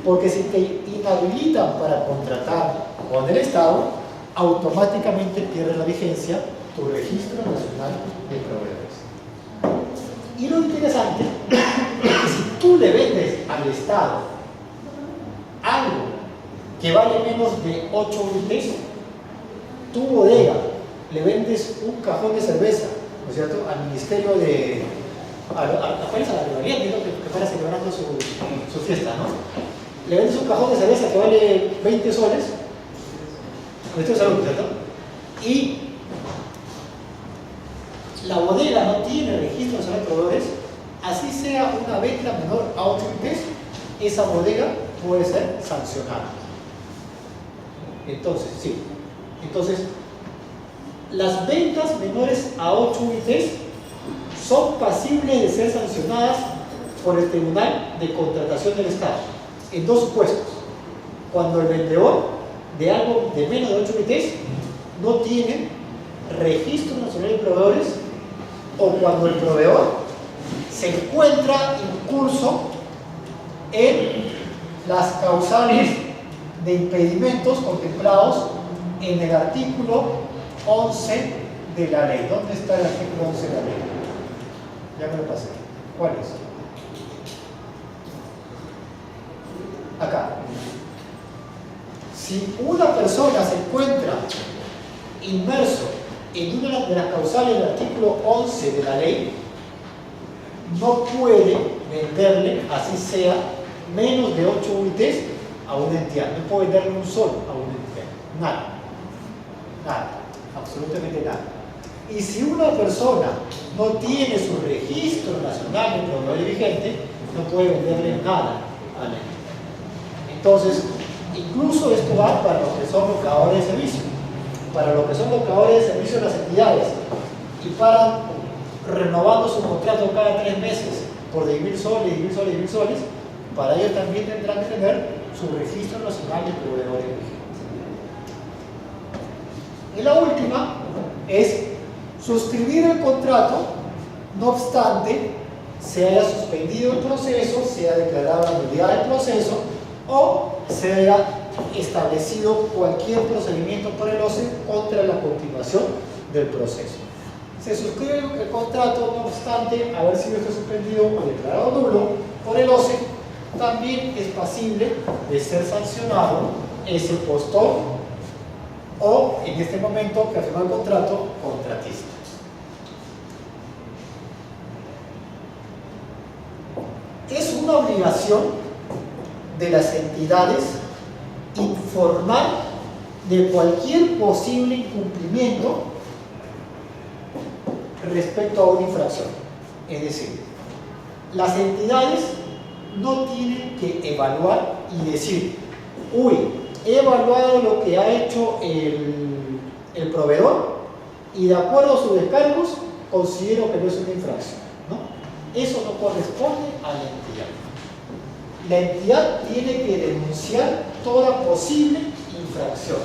Porque si te inhabilitan para contratar con el Estado, automáticamente pierde la vigencia tu Registro Nacional de Proveedores. Y lo interesante es que si tú le vendes al Estado algo que vale menos de 8 UITs, tu bodega le vendes un cajón de cerveza, ¿no es cierto?, al Ministerio de... a la rivalidad, que para celebrando su fiesta, ¿no? Le vendes un cajón de cerveza que vale 20 soles, Ministerio de Salud, ¿cierto? Y la bodega no tiene registro nacional de proveedores, así sea una venta menor a 8 UITs, esa bodega puede ser sancionada. Entonces, sí. Entonces, las ventas menores a 8 UITs son pasibles de ser sancionadas por el Tribunal de Contratación del Estado en dos supuestos: cuando el vendedor de algo de menos de 8 UITs no tiene registro nacional de proveedores, o cuando el proveedor se encuentra incurso en las causales de impedimentos contemplados en el artículo 11 de la ley. ¿Dónde está el artículo 11 de la ley? Ya me lo pasé. ¿Cuál es? Acá. Si una persona se encuentra inmerso en una de las causales del artículo 11 de la ley, no puede venderle, así sea, menos de 8 UITs a una entidad. No puede venderle un solo a una entidad. Nada. Nada. Absolutamente nada. Y si una persona no tiene su registro nacional de proveedor vigente, no puede venderle nada a la entidad. Entonces, incluso esto va para los que son locadores de servicio. Para los que son locadores de servicio en las entidades y paran renovando su contrato cada 3 meses por 10.000 soles, 10.000 soles, 10.000 soles, para ellos también tendrán que tener su registro nacional de proveedores vigentes. Y la última es suscribir el contrato, no obstante se haya suspendido el proceso, se haya declarado la nulidad del proceso o se haya establecido cualquier procedimiento por el OCE contra la continuación del proceso. Se suscribe el contrato, no obstante haber sido suspendido o declarado nulo por el OCE, también es pasible de ser sancionado ese postor o, en este momento que firmó el contrato, contratista. Es una obligación de las entidades informar de cualquier posible incumplimiento respecto a una infracción. Es decir, las entidades no tienen que evaluar y decir: uy, he evaluado lo que ha hecho el proveedor y de acuerdo a sus descargos considero que no es una infracción. ¿No? Eso no corresponde a la entidad. La entidad tiene que denunciar toda posible infracción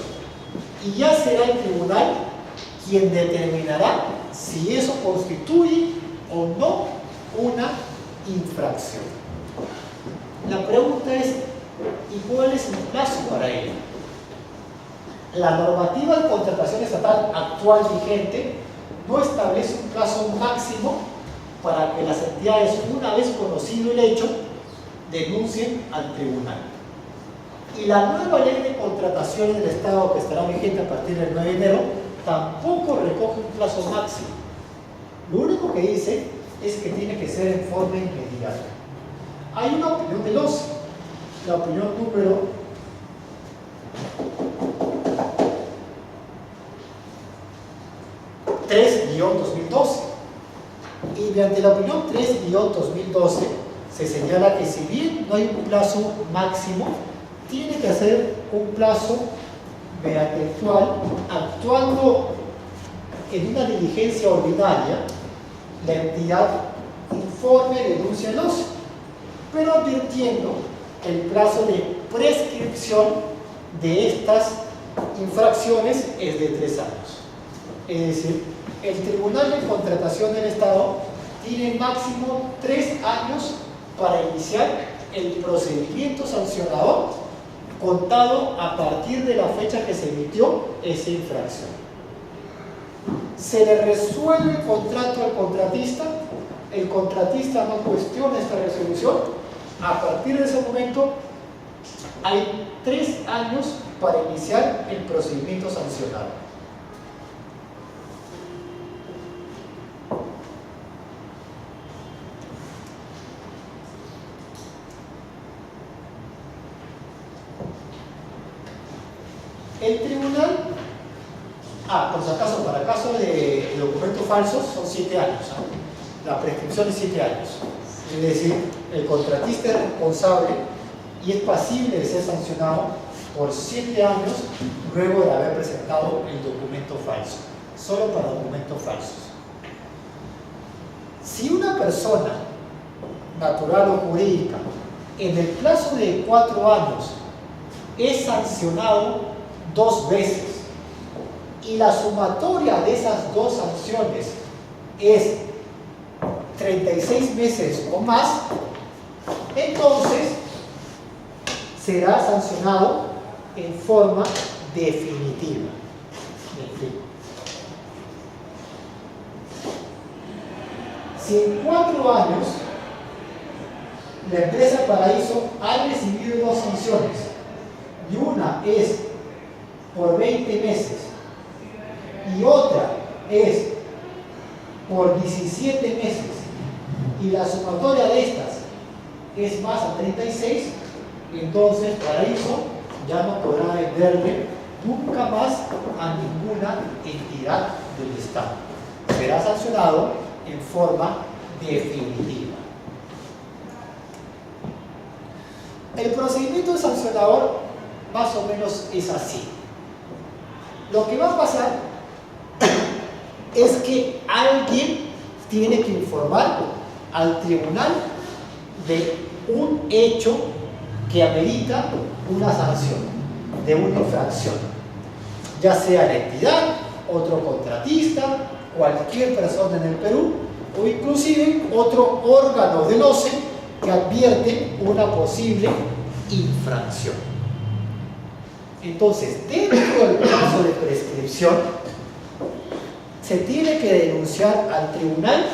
y ya será el tribunal quien determinará si eso constituye o no una infracción. La pregunta es: ¿y cuál es el plazo para ello? La normativa de contratación estatal actual vigente no establece un plazo máximo para que las entidades, una vez conocido el hecho, denuncien al tribunal. Y la nueva ley de contrataciones del Estado, que estará vigente a partir del 9 de enero, tampoco recoge un plazo máximo. Lo único que dice es que tiene que ser en forma inmediata. Hay una opinión del OCE, la opinión número 3-2012. Y mediante la opinión 3-2012 se señala que si bien no hay un plazo máximo, tiene que hacer un plazo mediante el cual, actuando en una diligencia ordinaria, la entidad informe y denuncia al OCE, pero advirtiendo el plazo de prescripción de estas infracciones es de 3 años. Es decir, el Tribunal de Contratación del Estado tiene máximo 3 años para iniciar el procedimiento sancionador contado a partir de la fecha que se emitió esa infracción. Se le resuelve el contrato al contratista, el contratista no cuestiona esta resolución, a partir de ese momento hay 3 años para iniciar el procedimiento sancionado. El tribunal, por si acaso, para caso de documentos falsos son 7 años, la prescripción es 7 años, es decir, el contratista es responsable y es pasible de ser sancionado por 7 años luego de haber presentado el documento falso, solo para documentos falsos. Si una persona natural o jurídica en el plazo de 4 años es sancionado 2 veces y la sumatoria de esas 2 sanciones es 36 meses o más, entonces será sancionado en forma definitiva. Si en 4 años la empresa Paraíso ha recibido 2 sanciones y una es por 20 meses y otra es por 17 meses y la sumatoria de estas es más a 36, entonces Paraíso ya no podrá venderle nunca más a ninguna entidad del Estado. Será sancionado en forma definitiva. El procedimiento sancionador más o menos es así. Lo que va a pasar es que alguien tiene que informar al tribunal de un hecho que amerita una sanción, de una infracción, ya sea la entidad, otro contratista, cualquier persona en el Perú o inclusive otro órgano del OCE que advierte una posible infracción. Entonces, dentro del plazo de prescripción, se tiene que denunciar al tribunal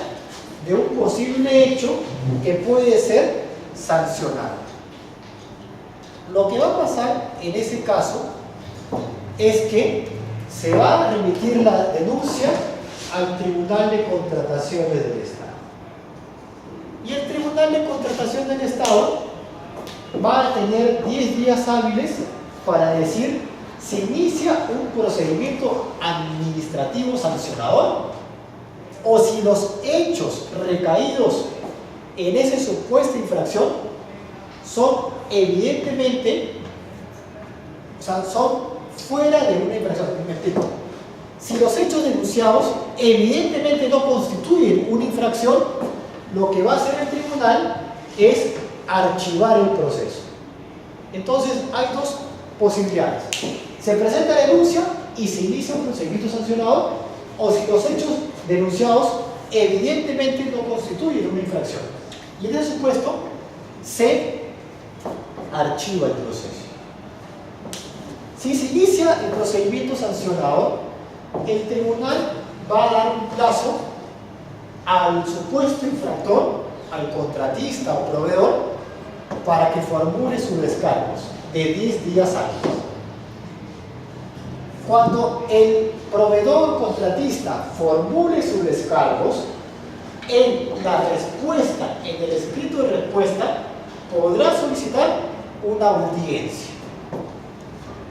de un posible hecho que puede ser sancionado. Lo que va a pasar en ese caso es que se va a remitir la denuncia al Tribunal de Contrataciones del Estado. Y el Tribunal de Contratación del Estado va a tener 10 días hábiles para decir si inicia un procedimiento administrativo sancionador o si los hechos recaídos en esa supuesta infracción son evidentemente, son fuera de una infracción. Me explico. Si los hechos denunciados evidentemente no constituyen una infracción, lo que va a hacer el tribunal es archivar el proceso. Entonces hay 2 posibilidades: se presenta denuncia y se inicia un procedimiento sancionador, o si los hechos denunciados evidentemente no constituyen una infracción, y en ese supuesto se archiva el proceso. Si se inicia el procedimiento sancionador, el tribunal va a dar un plazo al supuesto infractor, al contratista o proveedor, para que formule sus descargos de 10 días hábiles. Cuando el proveedor o contratista formule sus descargos, en la respuesta, en el escrito de respuesta, podrá solicitar una audiencia.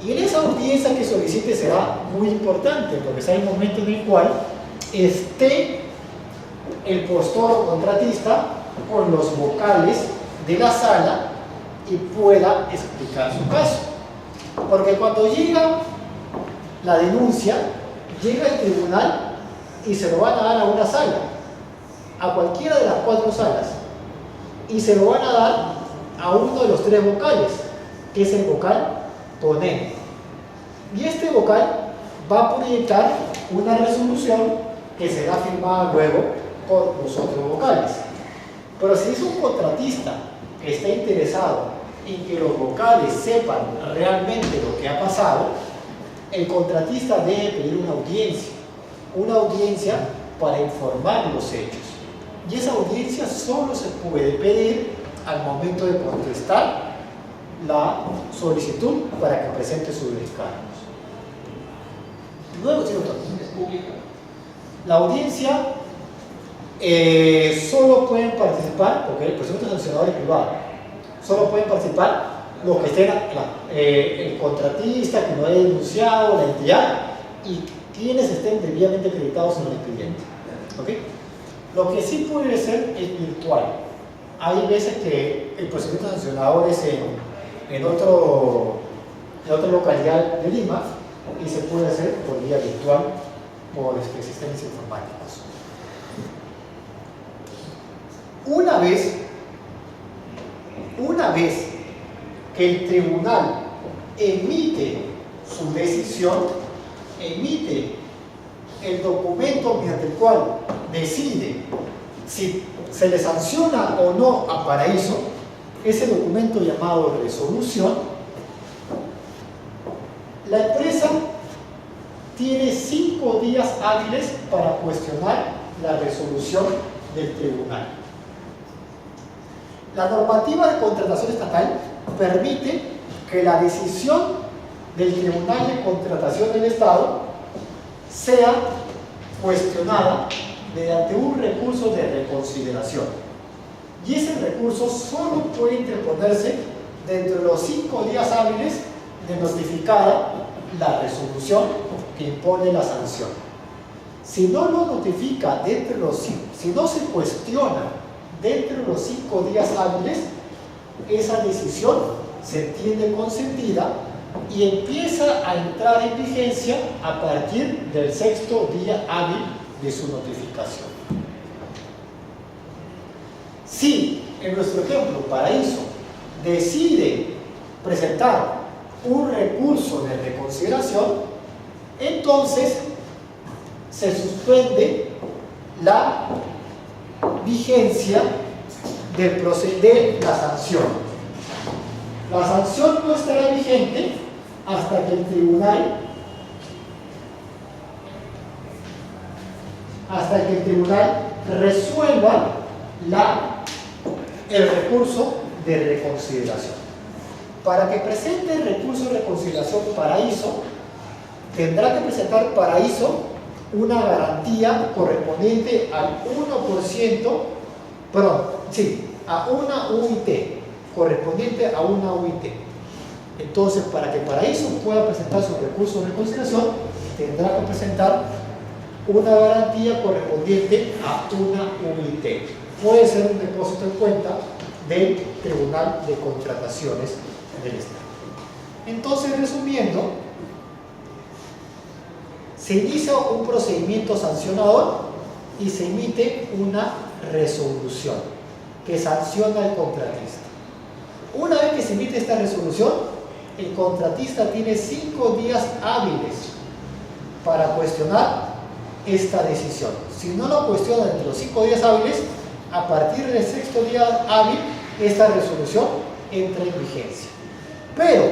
Y en esa audiencia que solicite será muy importante, porque será el momento en el cual esté el postor o contratista con los vocales de la sala y pueda explicar su caso. Porque cuando llega la denuncia, llega el tribunal y se lo van a dar a una sala, a cualquiera de las 4 salas, y se lo van a dar a uno de los 3 vocales, que es el vocal ponente. Y este vocal va a proyectar una resolución que será firmada luego por los otros vocales. Pero si es un contratista que está interesado en que los vocales sepan realmente lo que ha pasado, el contratista debe pedir una audiencia para informar los hechos. Y esa audiencia solo se puede pedir al momento de contestar la solicitud para que presente sus descargos. Luego, ¿sí, doctor? ¿Es pública? La audiencia solo pueden participar, porque el procedimiento sancionador es privado, solo pueden participar los que estén, el contratista, que no haya denunciado, la entidad y quienes estén debidamente acreditados en el expediente. ¿Okay? Lo que sí puede ser es virtual. Hay veces que el procedimiento sancionador es en otra localidad de Lima y se puede hacer por vía virtual por sistemas informáticos. Una vez que el tribunal emite su decisión, emite el documento mediante el cual decide si se le sanciona o no a Paraíso, ese documento llamado resolución, la empresa tiene 5 días hábiles para cuestionar la resolución del tribunal. La normativa de contratación estatal permite que la decisión del Tribunal de Contratación del Estado sea cuestionada mediante un recurso de reconsideración. Y ese recurso solo puede interponerse dentro de los 5 días hábiles de notificada la resolución que impone la sanción. Si no lo notifica si no se cuestiona dentro de los 5 días hábiles, esa decisión se entiende consentida y empieza a entrar en vigencia a partir del 6º día hábil de su notificación. Si, en nuestro ejemplo, Paraíso decide presentar un recurso de reconsideración, entonces se suspende la vigencia de la sanción. La sanción no estará vigente hasta que el tribunal resuelva el recurso de reconsideración. Para que presente el recurso de reconsideración Paraíso, tendrá que presentar Paraíso una garantía correspondiente al 1%, a una UIT, correspondiente a una UIT. Entonces, para que Paraíso pueda presentar su recurso de reconsideración, tendrá que presentar una garantía correspondiente a una UIT. Puede ser un depósito en cuenta del Tribunal de Contrataciones del Estado. Entonces, resumiendo, se inicia un procedimiento sancionador y se emite una resolución que sanciona al contratista. Una vez que se emite esta resolución, el contratista tiene 5 días hábiles para cuestionar esta decisión. Si no lo cuestiona dentro de los 5 días hábiles, a partir del 6º día hábil, esta resolución entra en vigencia. Pero,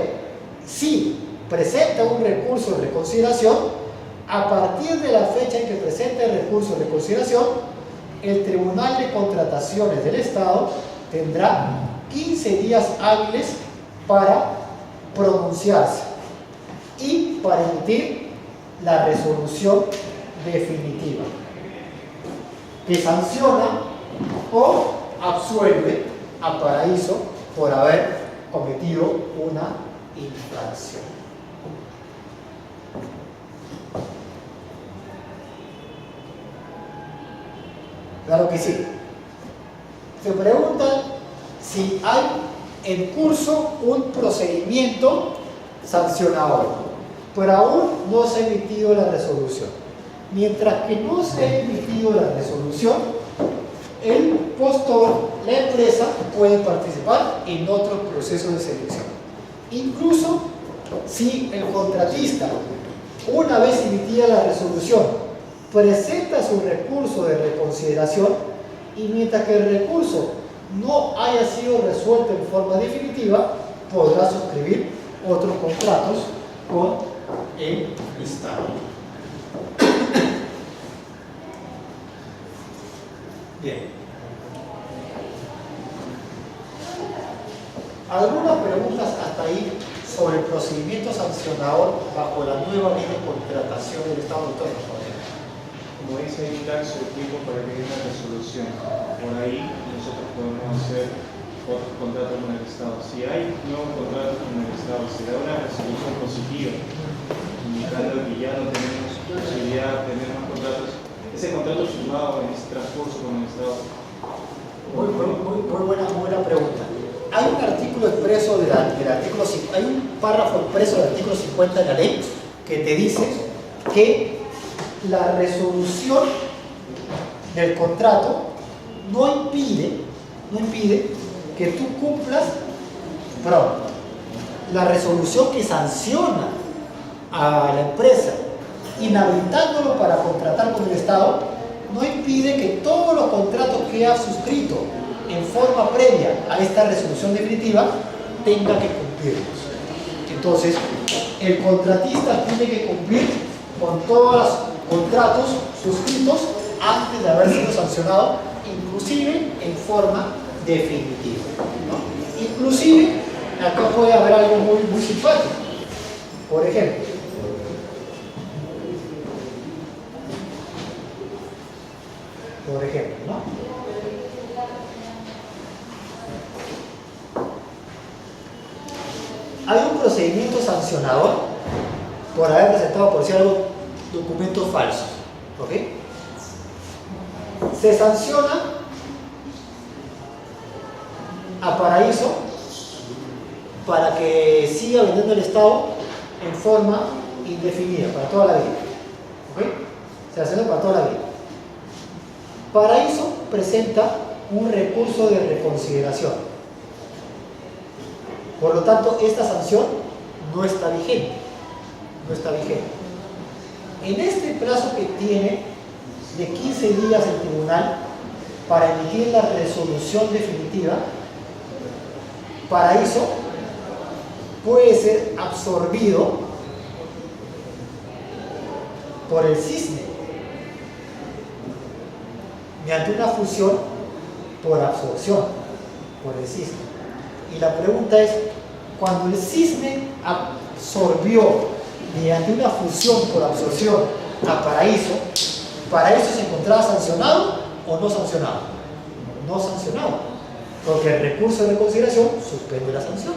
si presenta un recurso de reconsideración, a partir de la fecha en que presente el recurso de reconsideración, el Tribunal de Contrataciones del Estado tendrá 15 días hábiles para pronunciarse y para emitir la resolución definitiva que sanciona o absuelve a Paraíso por haber cometido una infracción. Claro que sí. Se preguntan si hay en curso un procedimiento sancionador, pero aún no se ha emitido la resolución. Mientras que no se ha emitido la resolución, el postor, la empresa, puede participar en otros procesos de selección. Incluso si el contratista, una vez emitida la resolución, presenta su recurso de reconsideración y mientras que el recurso no haya sido resuelto en forma definitiva, podrá suscribir otros contratos con el Estado. Bien. ¿Algunas preguntas hasta ahí sobre el procedimiento sancionador bajo la nueva ley de contratación del Estado de Torres? Como dice, hay un lapso de tiempo para que haya una resolución. Por ahí nosotros podemos hacer otros contratos con el Estado. Si hay nuevos contratos con el Estado, se da una resolución positiva, indicando que ya no tenemos posibilidad de tener más contratos. Ese contrato firmado en ese transcurso con el Estado. Muy buena pregunta. Hay un artículo expreso del artículo, hay un párrafo expreso del artículo 50 de la ley que te dice que la resolución del contrato no impide que tú cumplas, perdón, la resolución que sanciona a la empresa inhabilitándolo para contratar con el Estado no impide que todos los contratos que ha suscrito en forma previa a esta resolución definitiva tenga que cumplirlos. Entonces, el contratista tiene que cumplir con todos los contratos suscritos antes de haber sido sancionado, inclusive en forma definitiva, ¿no? Inclusive, acá puede haber algo muy simpático. Por ejemplo, ¿no? Hay un procedimiento sancionador por haber presentado, por decir algo, documentos falsos. ¿Ok? Se sanciona a Paraíso para que siga vendiendo el Estado en forma indefinida, para toda la vida. ¿Ok? Se sanciona para toda la vida. Paraíso presenta un recurso de reconsideración. Por lo tanto, esta sanción no está vigente. No está vigente. En este plazo que tiene de 15 días el tribunal para emitir la resolución definitiva, Paraíso puede ser absorbido por el cisne mediante una fusión por absorción por el cisne. Y la pregunta es, cuando el cisne absorbió mediante una fusión por absorción a Paraíso, ¿Paraíso se encontraba sancionado o no sancionado? No sancionado, porque el recurso de reconsideración suspende la sanción.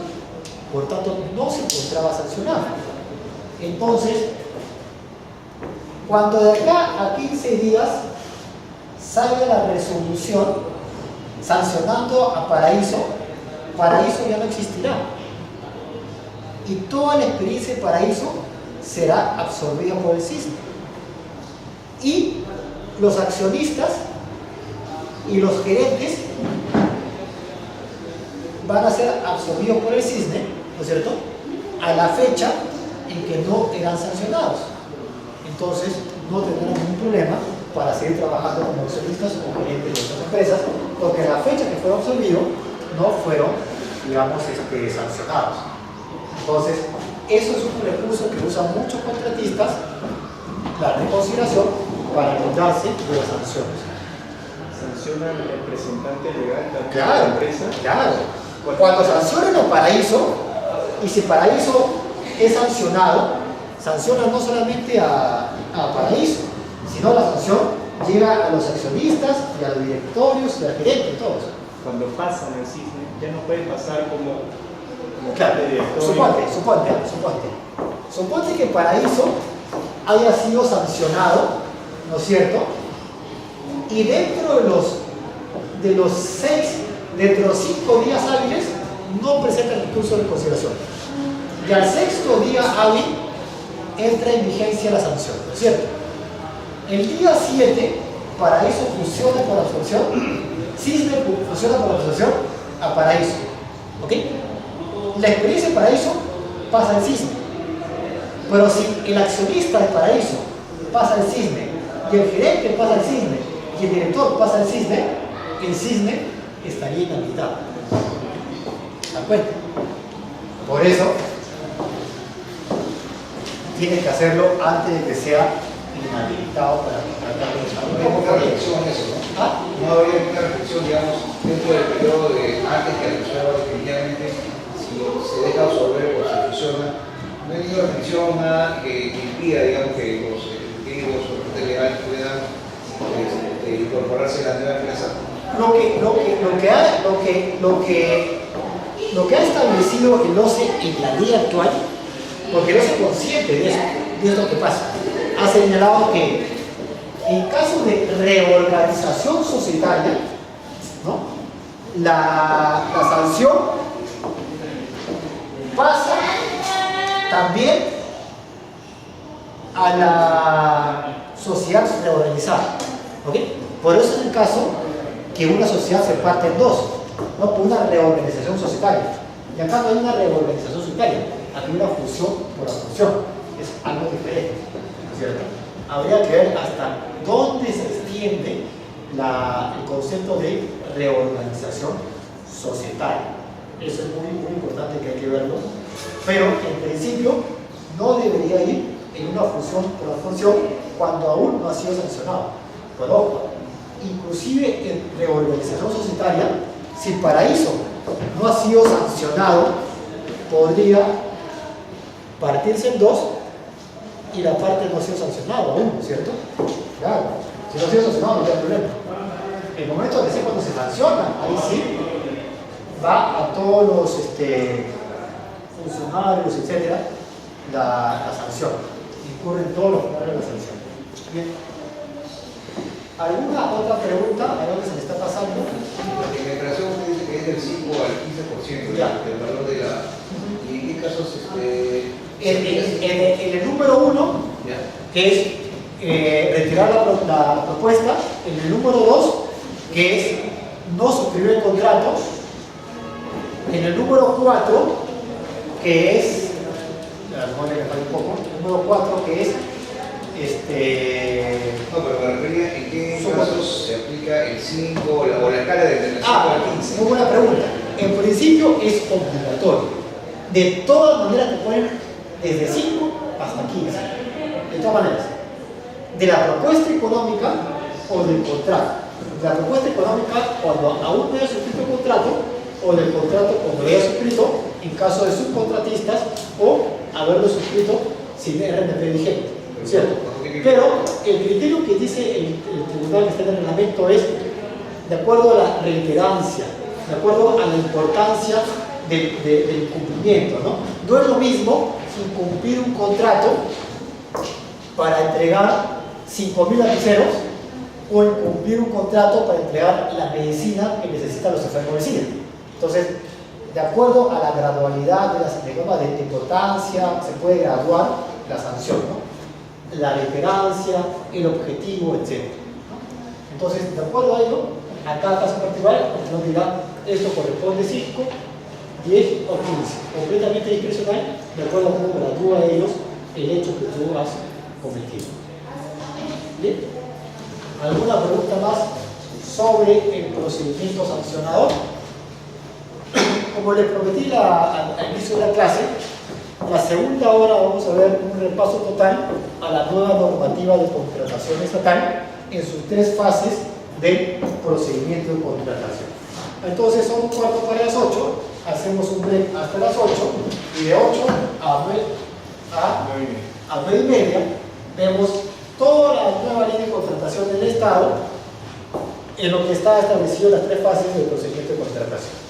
Por tanto, no se encontraba sancionado. Entonces, cuando de acá a 15 días salga la resolución sancionando a Paraíso, Paraíso ya no existirá. Y toda la experiencia de Paraíso será absorbida por el cisne. Y los accionistas y los gerentes van a ser absorbidos por el cisne, ¿no es cierto?, a la fecha en que no eran sancionados. Entonces no tendrán ningún problema para seguir trabajando como accionistas o gerentes de otras empresas, porque a la fecha que fueron absorbidos no fueron, digamos, sancionados. Entonces, eso es un recurso que usan muchos contratistas, la reconsideración, para librarse de las sanciones. ¿Sanciona al representante legal de Claro, la empresa? claro. Cuando sancionan a Paraíso, y si Paraíso es sancionado, sanciona no solamente a Paraíso, sino la sanción llega a los accionistas y a los directorios y al gerente, todos. Cuando pasan el cisne, ya no puede pasar como Claro, parte de directorio. suponte que Paraíso haya sido sancionado, ¿no es cierto? Y dentro de los 5 días hábiles no presenta el recurso de consideración. Y al 6º día hábil entra en vigencia la sanción, ¿no es cierto? El día 7, Paraíso fusiona por absorción, cisne fusiona por absorción a Paraíso. ¿Ok? La experiencia de Paraíso pasa al cisne. Pero si el accionista de Paraíso pasa al cisne, y el gerente pasa al cisne, y el director pasa al cisne, el cisne estaría inhabilitado. ¿Se dan cuenta? Por eso, tiene que hacerlo antes de que sea inhabilitado para contratar de No hay ninguna reflexión en eso, ¿no? ¿Ah? No habría ninguna reflexión, digamos, dentro del periodo de antes que anunciara definitivamente si se deja absorber o se fusiona. No hay ninguna reflexión, nada que impida, digamos, que los ejecutivos o los legales puedan incorporarse a la nueva empresa. Lo que ha establecido el OCE en la ley actual, porque el OCE es consciente de eso, y es lo que pasa, ha señalado que en caso de reorganización societaria, ¿no?, la sanción pasa también a la sociedad reorganizada. ¿Ok? Por eso es el caso que una sociedad se parte en dos, ¿no?, por una reorganización societaria. Y acá no hay una reorganización societaria, aquí hay una fusión por la fusión. Es algo diferente, ¿no es cierto? Habría que ver hasta dónde se extiende el concepto de reorganización societaria. Eso es muy importante que hay que verlo. Pero en principio no debería ir en una fusión por la función cuando aún no ha sido sancionado. Pero ojo, inclusive en reorganización societaria, si el paraíso no ha sido sancionado, podría partirse en dos y la parte no ha sido sancionada aún, ¿no es cierto? Claro, si no ha sido sancionado no hay problema. El momento de ser cuando se sanciona, ahí sí va a todos los funcionarios, etcétera, la sanción. Incurren todos los funcionarios de la sanción. Bien. ¿Alguna otra pregunta? ¿Algo que se me está pasando? La declaración usted dice que es del 5 al 15% del valor de la... ¿Y en qué casos En el número 1, que es retirar la propuesta. En el número 2, que es no suscribir el contrato. En el número 4, que es... un poco. El número 4, que es... No, pero me refería en qué casos se aplica el 5 o la escala del 5 al 15. Muy buena pregunta. En principio es obligatorio. De todas maneras te ponen desde 5 hasta 15. De todas maneras. De la propuesta económica o del contrato. De la propuesta económica cuando aún no haya suscrito el contrato, o del contrato cuando lo haya suscrito en caso de subcontratistas, o haberlo suscrito sin RNP vigente, ¿cierto? Pero el criterio que dice el tribunal que está en el reglamento es de acuerdo a la reiterancia, de acuerdo a la importancia del incumplimiento, ¿no? No es lo mismo incumplir un contrato para entregar 5.000 lapiceros o incumplir un contrato para entregar la medicina que necesitan los enfermos de SIDA. Entonces, de acuerdo a la gradualidad de importancia, se puede graduar la sanción, ¿no? La reiterancia, el objetivo, etc. Entonces, de acuerdo a ello, a cada caso particular, nos dirá, esto corresponde 5, 10 o 15, completamente discrecional, de acuerdo a cómo gradúa ellos el hecho que tú has cometido. ¿Bien? ¿Alguna pregunta más sobre el procedimiento sancionador? Como les prometí al inicio de la clase, la segunda hora vamos a ver un repaso total a la nueva normativa de contratación estatal en sus 3 fases del procedimiento de contratación. Entonces son 4 para las 8, hacemos un break hasta las 8 y de 8 a 9:30 vemos toda la nueva ley de contratación del Estado en lo que está establecido en las 3 fases del procedimiento de contratación.